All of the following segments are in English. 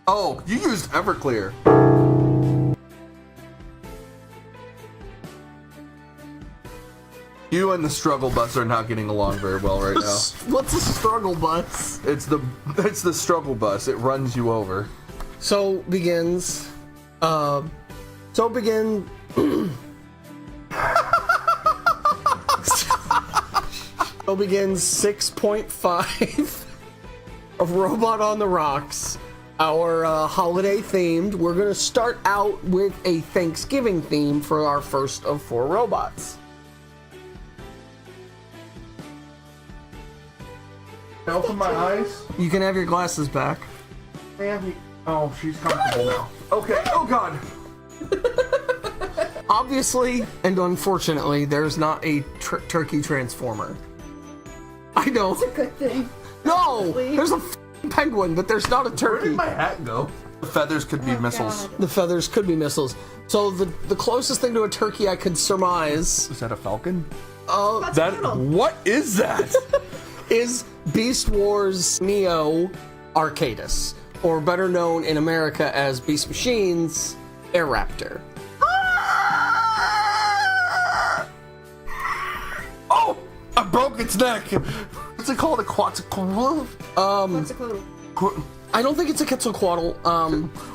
Oh, you used Everclear. You and the struggle bus are not getting along very well right now. What's a struggle bus? It's the struggle bus. It runs you over. So begins 6.5 of Robot on the Rocks, our holiday themed. We're gonna start out with a Thanksgiving theme for our first of 4 robots. Can I open my eyes? You can have your glasses back. Oh, she's comfortable now. Okay. Oh God. Obviously, and unfortunately, there's not a turkey transformer. I know. It's a good thing. No! There's a f***ing penguin, but there's not a Where turkey. did my hat go? The feathers could be missiles. God. The feathers could be missiles. So the closest thing to a turkey I could surmise Is that a falcon? That's a turtle. What is that? is Beast Wars Neo Archadis, or better known in America as Beast Machines Air Raptor. Oh! I broke its neck. What's it called? A quetzalcoatl? What's it called? I don't think it's a Quetzalcoatl.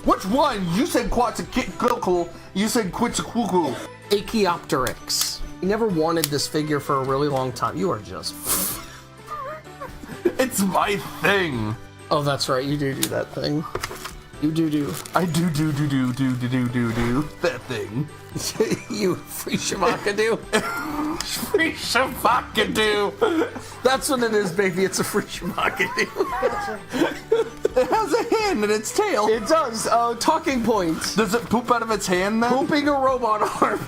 Which one? You said quetzalcoatl. You said quetzalcoatl. Achiopteryx. I never wanted this figure for a really long time. You are just... It's my thing. Oh, that's right. You do that thing. You do. I do that thing. You free Shavakadu. Free Shavakadu. That's what it is, baby. It's a free Shavakadu. It has a hand in its tail. It does. Talking points. Does it poop out of its hand then? Pooping a robot arm.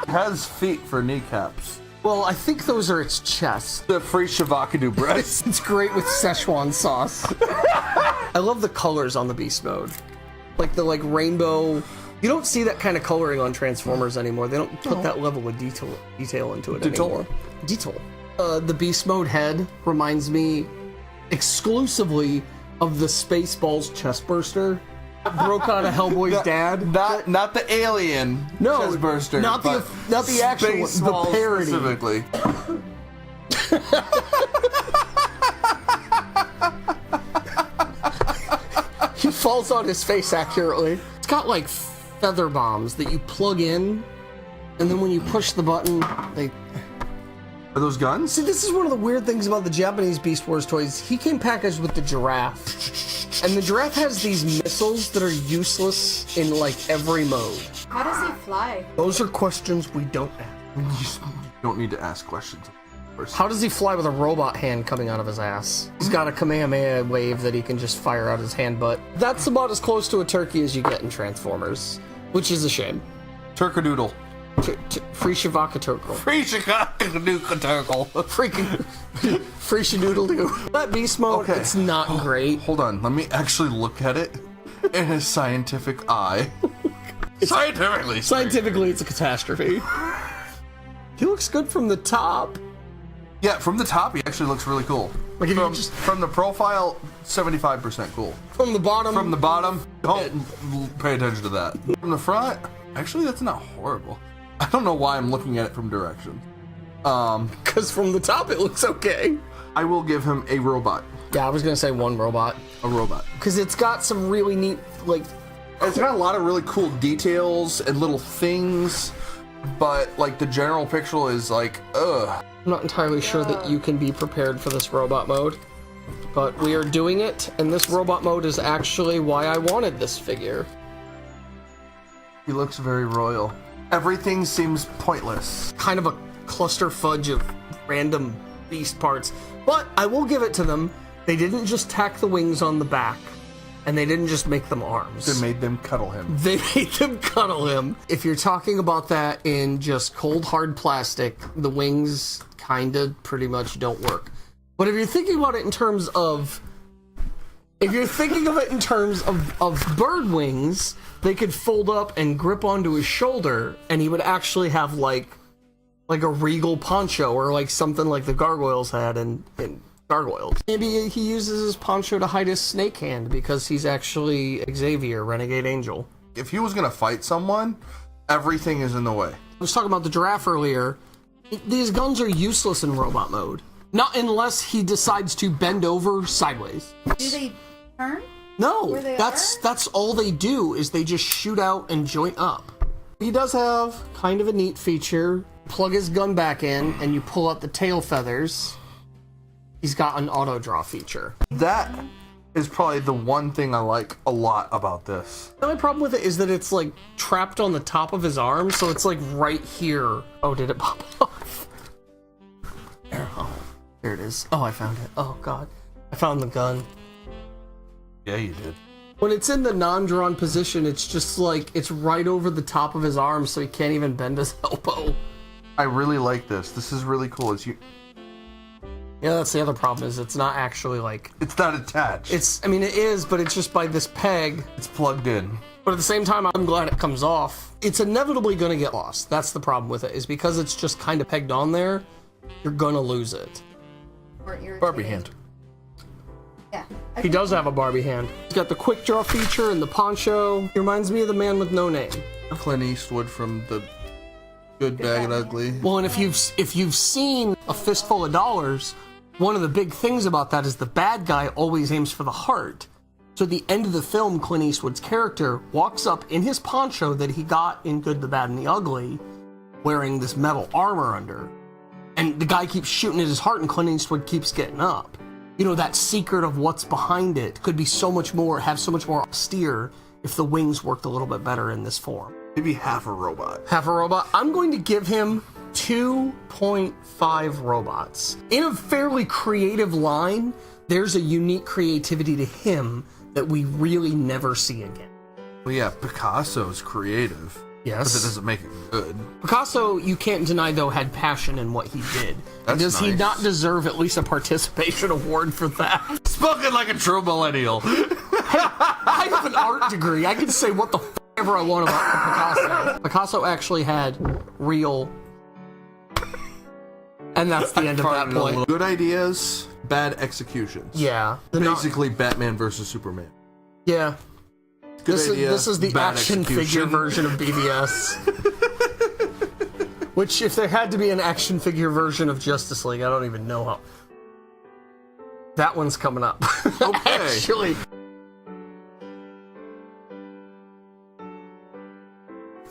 It has feet for kneecaps. Well, I think those are its chests. The free Shavakadu breast. It's great with Szechuan sauce. I love the colors on the Beast Mode. Like the rainbow. You don't see that kind of coloring on Transformers anymore. They don't put that level of detail into it anymore. Detail. The Beast Mode head reminds me exclusively of the Spaceballs chest burster that broke out of Hellboy's dad. Not the alien chest burster. Not the actual one, the parody. Specifically. He falls on his face accurately. It's got like feather bombs that you plug in, and then when you push the button, they... Are those guns? See, this is one of the weird things about the Japanese Beast Wars toys. He came packaged with the giraffe. And the giraffe has these missiles that are useless in like every mode. How does he fly? Those are questions we don't ask. You don't need to ask questions. How does he fly with a robot hand coming out of his ass? He's got a Kamehameha wave that he can just fire out his hand butt. That's about as close to a turkey as you get in Transformers, which is a shame. Turkadoodle. Free Shavaka Turkle. Free Shikadoodle Turkle. Freaking free shadoodle doo. That beast mode, Okay. it's not great. Hold on, let me actually look at it in a scientific eye. Scientifically, it's a catastrophe. He looks good from the top. Yeah, from the top, he actually looks really cool. Like if you just From the profile, 75% cool. from the bottom. From the bottom, don't pay attention to that. From the front, actually, that's not horrible. I don't know why I'm looking at it from direction. Because from the top it looks okay. I will give him a robot. Yeah, I was gonna say one robot. A robot. Because it's got some really neat, like... It's got a lot of really cool details and little things, but like the general picture is like, ugh. I'm not entirely sure that you can be prepared for this robot mode. But we are doing it, and this robot mode is actually why I wanted this figure. He looks very royal. Everything seems pointless. Kind of a cluster fudge of random beast parts. But I will give it to them. They didn't just tack the wings on the back. And they didn't just make them arms. They made them cuddle him. They made them cuddle him. If you're talking about that in just cold, hard plastic, the wings kinda pretty much don't work. But if you're thinking about it in terms of... If you're thinking of it in terms of bird wings, they could fold up and grip onto his shoulder, and he would actually have like a regal poncho, or like something like the gargoyles had in gargoyled. Maybe he uses his poncho to hide his snake hand because he's actually Xavier, Renegade Angel. If he was gonna fight someone, everything is in the way. I was talking about the giraffe earlier. These guns are useless in robot mode. Not unless he decides to bend over sideways. Do they turn? No, Where they that's all they do is they just shoot out and joint up. He does have kind of a neat feature. Plug his gun back in and you pull out the tail feathers. He's got an auto draw feature. That is probably the one thing I like a lot about this. The only problem with it is that it's like trapped on the top of his arm, so it's like right here. Oh, did it pop off? There, oh, there it is. Oh, I found it. Oh god, I found the gun. Yeah, you did. When it's in the non-drawn position, it's just like it's right over the top of his arm, so he can't even bend his elbow. I really like this. This is really cool. Yeah, that's the other problem, is it's not actually like... It's not attached. I mean, it is, but it's just by this peg. It's plugged in. But at the same time, I'm glad it comes off. It's inevitably going to get lost. That's the problem with it, is because it's just kind of pegged on there, you're going to lose it. Or irritated. Barbie hand. Yeah. He does have a Barbie hand. He's got the quick draw feature and the poncho. He reminds me of the man with no name. Clint Eastwood from the Good, Bad, and Ugly. Well, and if you've seen A Fistful of Dollars, one of the big things about that is the bad guy always aims for the heart. So at the end of the film, Clint Eastwood's character walks up in his poncho that he got in Good, the Bad, and the Ugly, wearing this metal armor under. And the guy keeps shooting at his heart and Clint Eastwood keeps getting up. You know, that secret of what's behind it could be so much more austere if the wings worked a little bit better in this form. Maybe half a robot. Half a robot. I'm going to give him 2.5 robots. In a fairly creative line, there's a unique creativity to him that we really never see again. Well, yeah, Picasso's creative. Yes. But that doesn't make it good. Picasso, you can't deny, though, had passion in what he did. That's Does he nice. not deserve at least a participation award for that? Spoken like a true millennial. I have an art degree. I can say what the ever I want about Picasso. Picasso actually had real... And that's the end of that point. Good ideas, bad executions. Yeah. Basically, Batman versus Superman. Yeah. Good idea, This is the bad action figure execution. version of BVS. Which, if there had to be an action figure version of Justice League, I don't even know how. That one's coming up. Okay. Actually.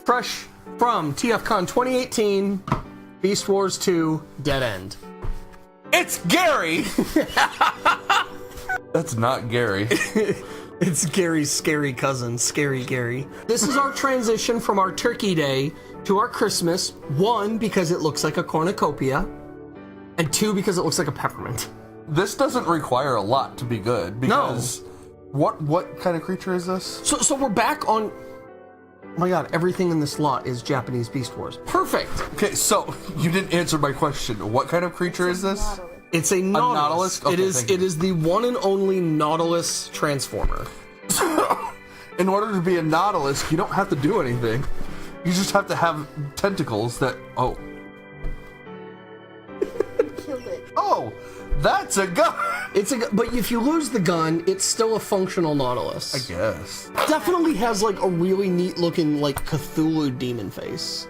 Fresh from TFCon 2018, Beast Wars 2, Deadend. It's Gary! That's not Gary. It's Gary's scary cousin, Scary Gary. This is our transition from our Turkey Day to our Christmas. 1, because it looks like a cornucopia, and 2, because it looks like a peppermint. This doesn't require a lot to be good, because... No. What kind of creature is this? So we're back on... Oh my god, everything in this lot is Japanese Beast Wars. Perfect! Okay, so, you didn't answer my question. What kind of creature is this? It's a Nautilus. Nautilus? Okay, it is the one and only Nautilus Transformer. In order to be a Nautilus, you don't have to do anything. You just have to have tentacles that... Oh. Killed it. Oh! That's a gun! But if you lose the gun, it's still a functional Nautilus. I guess. Definitely has like a really neat looking like Cthulhu demon face.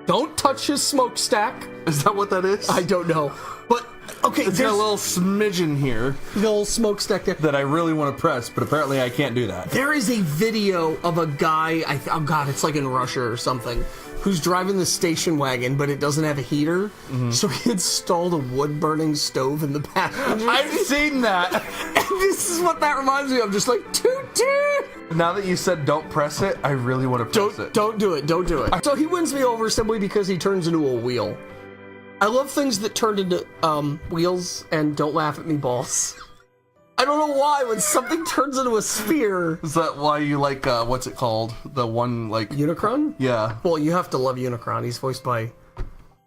Don't touch his smokestack. Is that what that is? I don't know. But, okay, It's got a little smidgen here the little smokestack there. that I really want to press, but apparently I can't do that. There is a video of a guy, oh god, it's like in Russia or something, who's driving the station wagon, but it doesn't have a heater, so he installed a wood-burning stove in the passenger. I've seen that! And this is what that reminds me of, just like, toot-toot! Now that you said don't press it, I really want to press it. Don't do it, don't do it. So he wins me over simply because he turns into a wheel. I love things that turn into wheels, and don't laugh at me, boss. I don't know why, when something turns into a sphere... Is that why you like, what's it called? The one, like... Unicron? Yeah. Well, you have to love Unicron. He's voiced by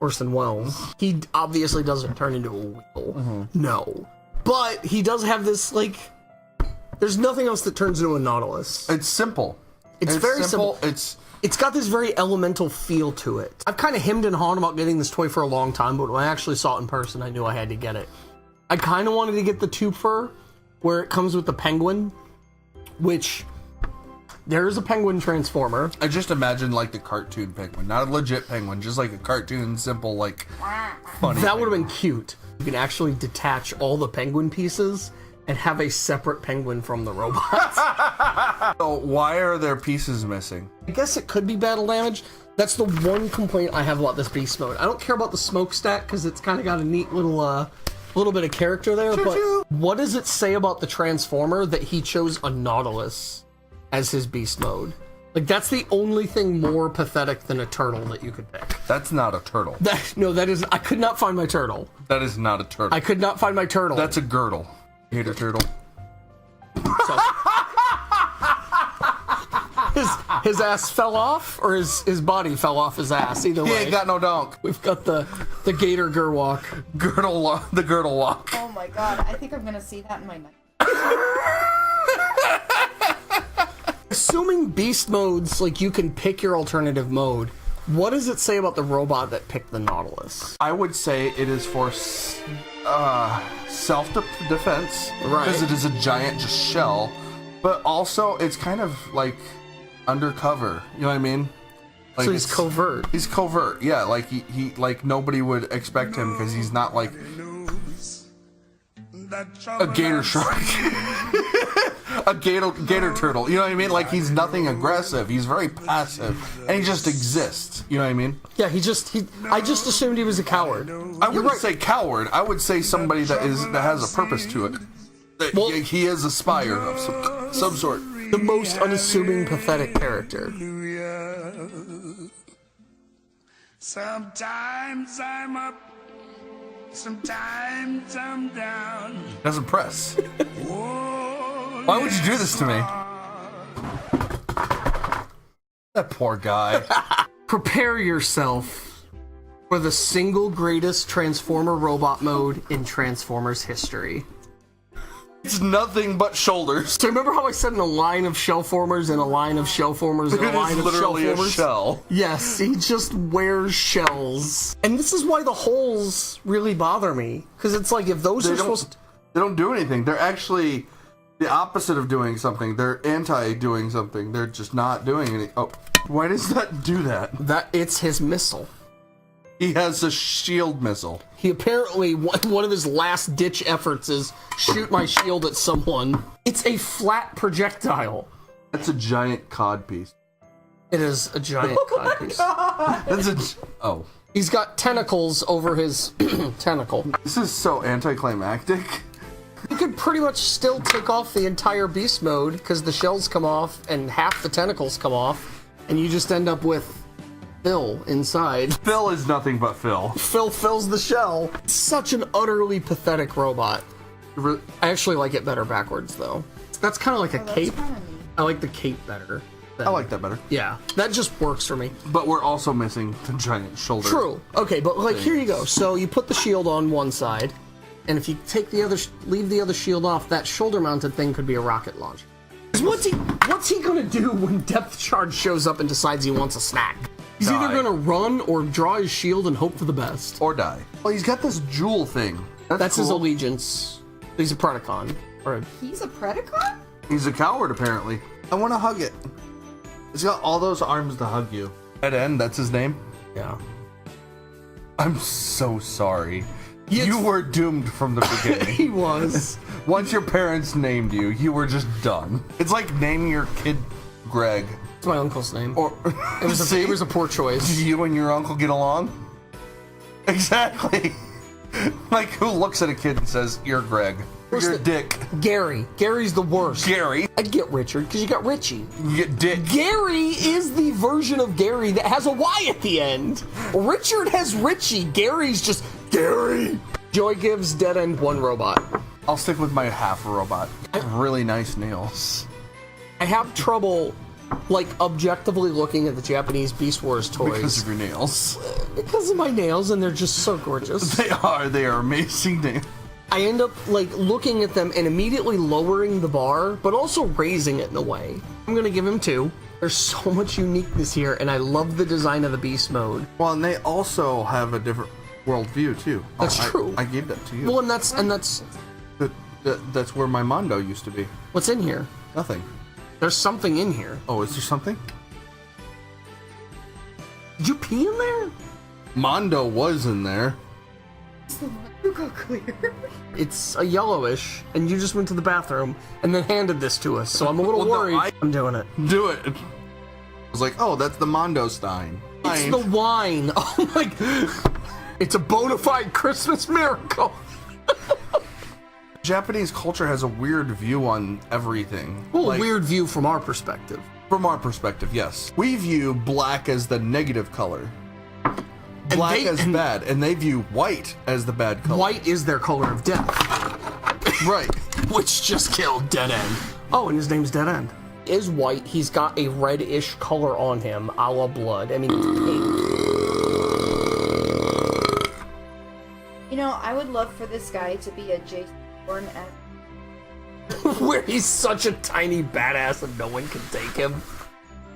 Orson Welles. He obviously doesn't turn into a wheel. No. But he does have this, like... There's nothing else that turns into a Nautilus. It's simple. It's very simple. It's got this very elemental feel to it. I've kind of hemmed and hawed about getting this toy for a long time, but when I actually saw it in person, I knew I had to get it. I kind of wanted to get the tube fur, where it comes with the penguin, which there is a penguin transformer. I just imagine like the cartoon penguin, not a legit penguin, just like a cartoon, simple, like funny. That would have been cute. You can actually detach all the penguin pieces and have a separate penguin from the robot. So why are there pieces missing? I guess it could be battle damage. That's the one complaint I have about this beast mode. I don't care about the smokestack because it's kind of got a neat little bit of character there. But what does it say about the transformer that he chose a Nautilus as his beast mode? Like, that's the only thing more pathetic than a turtle that you could pick. That's not a turtle. That is. I could not find my turtle. That is not a turtle. I could not find my turtle. That's a girdle. Gator turtle. So, his ass fell off, or his body fell off his ass. Either way, He ain't got no donk. we've got the gator gerwalk. The girdle walk. Oh my god, I think I'm gonna see that in my night. Assuming beast modes, like, you can pick your alternative mode, what does it say about the robot that picked the Nautilus? I would say it is for self-defense, Right. because it is a giant just shell, but also it's kind of like undercover. You know what I mean? Like, So he's covert. He's covert, yeah. Like he like nobody would expect him because he's not like a gator shark, a gator turtle. You know what I mean? Like, he's nothing aggressive. He's very passive, and he just exists. You know what I mean? Yeah, I just assumed he was a coward. I wouldn't say coward. I would say somebody that has a purpose to it. That Well- he is a spire of some sort. The most unassuming, pathetic character. Sometimes I'm up, sometimes I'm down. Doesn't press. Oh, Why would you do this to me? That poor guy. Prepare yourself for the single greatest Transformer robot mode in Transformers history. It's nothing but shoulders. So remember how I said in a line of shellformers and a line of shellformers and a It line is of literally a shellformers? shell. Yes, he just wears shells. And this is why the holes really bother me. Because it's like, if those are supposed to... They don't do anything. They're actually the opposite of doing something. They're anti-doing something. They're just not doing anything. Oh, why does that do that? It's his missile. He has a shield missile. He apparently, one of his last ditch efforts is shoot my shield at someone. It's a flat projectile. That's a giant cod piece. It is a giant codpiece. That's oh. He's got tentacles over his tentacle. This is so anticlimactic. You could pretty much still take off the entire beast mode because the shells come off and half the tentacles come off, and you just end up with Phil inside. Phil is nothing but Phil. Phil fills the shell. Such an utterly pathetic robot. I actually like it better backwards, though. That's kind of like a cape. I like the cape better. I like that better. Yeah, that just works for me. But we're also missing the giant shoulder. True. Okay, but like, here you go. So you put the shield on one side, and if you take the other, leave the other shield off, that shoulder-mounted thing could be a rocket launcher. 'Cause what's he gonna do when Depth Charge shows up and decides he wants a snack? He's either gonna run or draw his shield and hope for the best. Or die. Well, he's got this jewel thing. That's his cool. allegiance. He's a Predacon. Or He's a Predacon? He's a coward, apparently. I want to hug it. It's got all those arms to hug you. Deadend, that's his name? yeah. I'm so sorry. Yes. You were doomed from the beginning. He was. Once your parents named you, you were just done. It's like naming your kid Greg. It's my uncle's name. Or It was a poor choice. Do you and your uncle get along? Exactly. Like, who looks at a kid and says, "You're Greg. You're the- Dick." Gary. Gary's the worst. Gary. I'd get Richard because you got Richie. You get Dick. Gary is the version of Gary that has a Y at the end. Richard has Richie. Gary's just Gary. Joy gives Deadend one robot. I'll stick with my half robot. I have really nice nails. I have trouble, like, objectively looking at the Japanese Beast Wars toys Because of your nails. because of my nails, and they're just so gorgeous. They are amazing nails. I end up, like, looking at them and immediately lowering the bar, but also raising it in a way. I'm gonna give him 2. There's so much uniqueness here, and I love the design of the beast mode. Well, and they also have a different worldview too. That's true. I gave that to you. Well, and that's That's where my Mondo used to be. what's in here. Nothing. There's something in here. Oh, is there something? Did you pee in there? Mondo was in there. You go clear. It's a yellowish, and you just went to the bathroom and then handed this to us. So I'm a little Well, no, worried. I'm doing it. Do it. I was like, oh, that's the Mondo Stein. It's the wine. Oh my! It's a bona fide Christmas miracle. Japanese culture has a weird view on everything. Well, Like, weird view from our perspective. From our perspective, yes. We view black as the negative color. Black as bad, and they view white as the bad color. White is their color of death. Right. Which just killed Deadend. Oh, and his name's Deadend. Is white. He's got a reddish color on him, a la blood. I mean, it's pink. You know, I would love for this guy to be a Jason Bourne at Where he's such a tiny badass and no one can take him.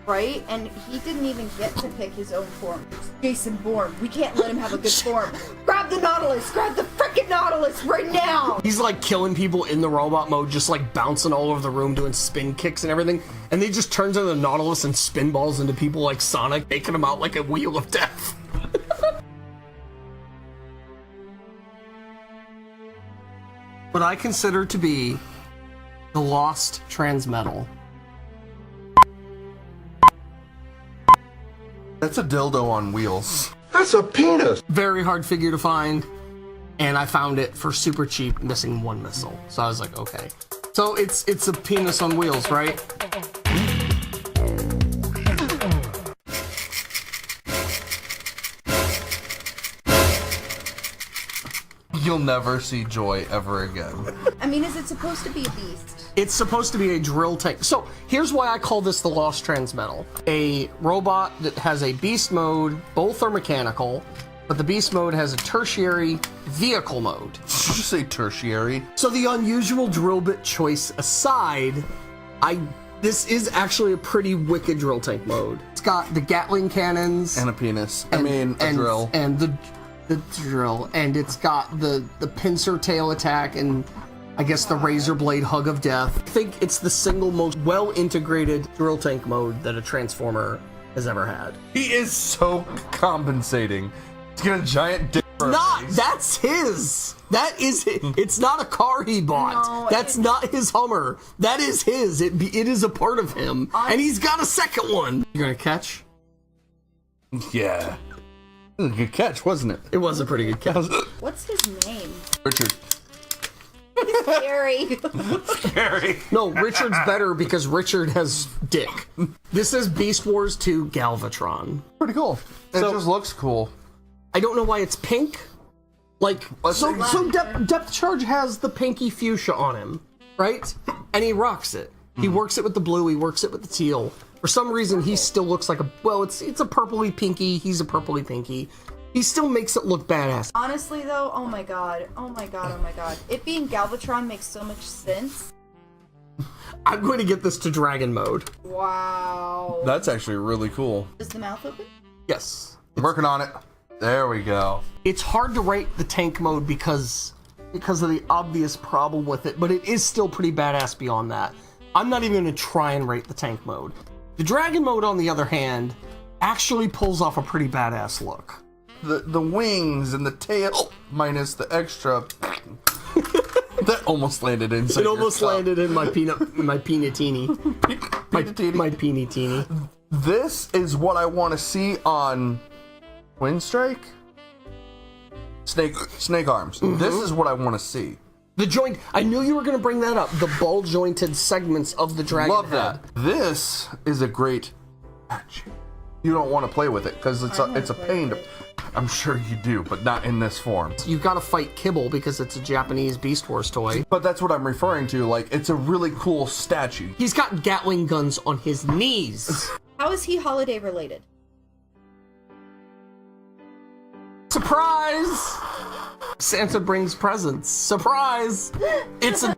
right, and he didn't even get to pick his own form. It's Jason Bourne. We can't let him have a good form. Grab the Nautilus! Grab the frickin' Nautilus right now! He's like killing people in the robot mode, just like bouncing all over the room, doing spin kicks and everything. And they just turns into the Nautilus and spinballs into people like Sonic, taking them out like a wheel of death. What I consider to be the lost transmetal. That's a dildo on wheels. That's a penis. Very hard figure to find, and I found it for super cheap, missing one missile. So I was like, okay. So it's a penis on wheels, right? You'll never see joy ever again. I mean, is it supposed to be a beast? It's supposed to be a drill tank. So here's why I call this the Lost Transmetal. A robot that has a beast mode, both are mechanical, but the beast mode has a tertiary vehicle mode. Did you just say tertiary? So the unusual drill bit choice aside, this is actually a pretty wicked drill tank mode. It's got the Gatling cannons And a penis. I mean, a drill. And the drill, and it's got the pincer tail attack and I guess the razor blade hug of death. I think it's the single most well-integrated drill tank mode that a Transformer has ever had. He is so compensating to get a giant dick for a Not! face. That's his! That is it. It's not a car he bought. No, That's not his Hummer. That is his. It is a part of him. And he's got a second one. You're gonna catch? Yeah. It was a good catch, wasn't it? It was a pretty good catch. What's his name? Richard. Gary. Gary. No, Richard's better because Richard has dick. This is Beast Wars 2 Galvatron. Pretty cool. It So- just looks cool. I don't know why it's pink. Like, so Depth Charge has the pinky fuchsia on him, right? And he rocks it. He works it with the blue, he works it with the teal. For some reason, he still looks like it's a purpley pinky, he's a purpley pinky. He still makes it look badass. Honestly, though, oh my god. Oh my god, oh my god. It being Galvatron makes so much sense. I'm going to get this to dragon mode. Wow. That's actually really cool. Is the mouth open? Yes. I'm working on it. There we go. It's hard to rate the tank mode because of the obvious problem with it, but it is still pretty badass beyond that. I'm not even going to try and rate the tank mode. The dragon mode, on the other hand, actually pulls off a pretty badass look. The wings and the tail minus the extra. That almost landed inside. It almost landed in my peanutini. My peanutini. This is what I want to see on Twin Strike. Snake arms. This is what I want to see. The joint. I knew you were going to bring that up. The ball jointed segments of the dragon Love head. that. This is a great patch. You don't want to play with it because it's a pain to. I'm sure you do, but not in this form. You've got to fight Kibble because it's a Japanese Beast Wars toy. But that's what I'm referring to. Like, it's a really cool statue. He's got Gatling guns on his knees. How is he holiday related? Surprise! Santa brings presents. Surprise! It's a...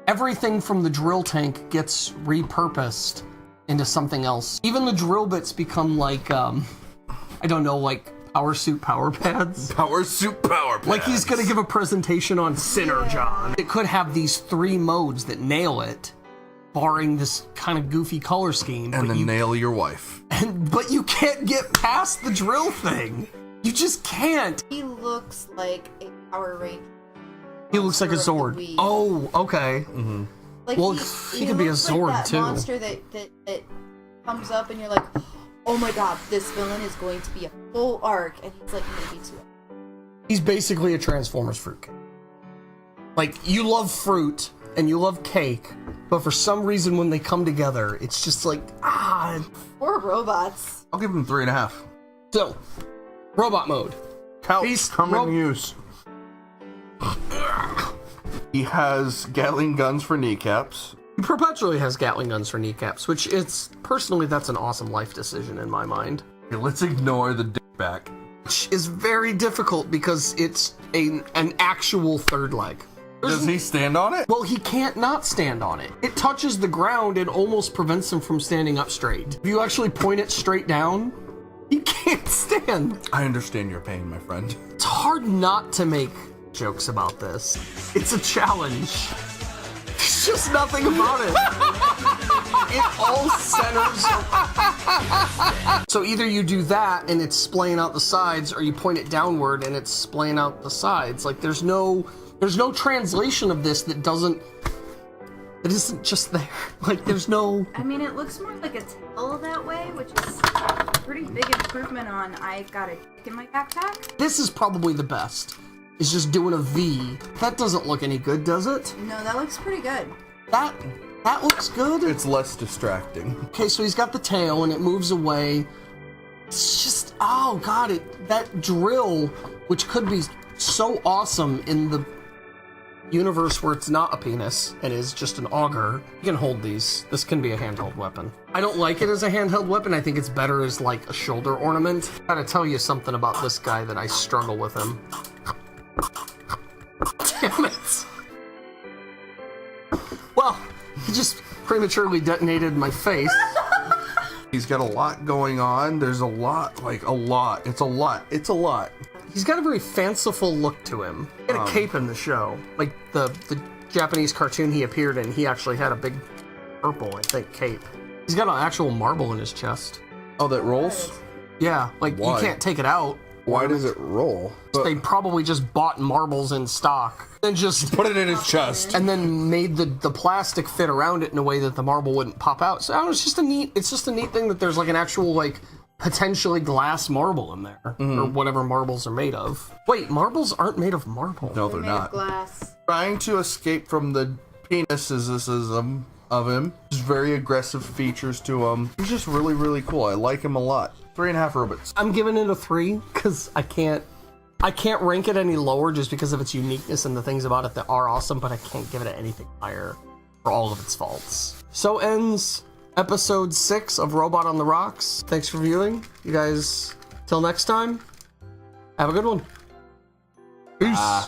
Everything from the drill tank gets repurposed into something else. Even the drill bits become like, I don't know, like Power suit power pads. Power suit power pads. Like he's gonna give a presentation on Synergon. It could have these 3 modes that nail it, barring this kind of goofy color scheme. And then nail your wife. But you can't get past the drill thing. You just can't. He looks like a Power Ranger. He looks like a monster of Zord. the week. Oh, okay. Like Well, he could be a looks Zord, like that too. monster that comes up and you're like, oh my god, this villain is going to be a full arc, and he's like maybe 2. He's basically a Transformers fruitcake. Like, you love fruit and you love cake, but for some reason when they come together, it's just like, Or robots. I'll give him 3.5. So, robot mode. Couch Beast common use. He has Gatling guns for kneecaps. He perpetually has Gatling guns for kneecaps, which it's, personally, that's an awesome life decision in my mind. Okay, let's ignore the dick back. Which is very difficult because it's an actual third leg. Does he stand on it? Well, he can't not stand on it. It touches the ground and almost prevents him from standing up straight. If you actually point it straight down, he can't stand. I understand your pain, my friend. It's hard not to make jokes about this. It's a challenge. There's just nothing about it. It all centers. So either you do that and it's splaying out the sides, or you point it downward and it's splaying out the sides. Like there's no translation of this that isn't just there. Like there's no. I mean, it looks more like a tail that way, which is a pretty big improvement on I got a dick in my backpack. This is probably the best. It's just doing a V. That doesn't look any good, does it? No, that looks pretty good. That looks good. It's less distracting. Okay, so he's got the tail and it moves away. It's just, oh god, that drill, which could be so awesome in the universe where it's not a penis and is just an auger. You can hold these. This can be a handheld weapon. I don't like it as a handheld weapon. I think it's better as like a shoulder ornament. Gotta tell you something about this guy that I struggle with him. Damn it. Well, he just prematurely detonated my face. He's got a lot going on. There's a lot. It's a lot. He's got a very fanciful look to him. He had a cape in the show. Like the Japanese cartoon he appeared in, he actually had a big purple, I think, cape. He's got an actual marble in his chest. Oh, that rolls? Yeah, like Why? you can't take it out. Why does it roll? They probably just bought marbles in stock and just Put it in his chest. and then made the plastic fit around it in a way that the marble wouldn't pop out. So I don't know, it's just a neat thing that there's like an actual like potentially glass marble in there or whatever marbles are made of. Wait, marbles aren't made of marble. No, they're Made not. of glass. Trying to escape from the penises of him. Just very aggressive features to him. He's just really, really cool. I like him a lot. 3.5 robots. I'm giving it a 3 because I can't rank it any lower just because of its uniqueness and the things about it that are awesome, but I can't give it anything higher for all of its faults. So ends episode 6 of Robot on the Rocks. Thanks for viewing. You guys, till next time, have a good one. Peace.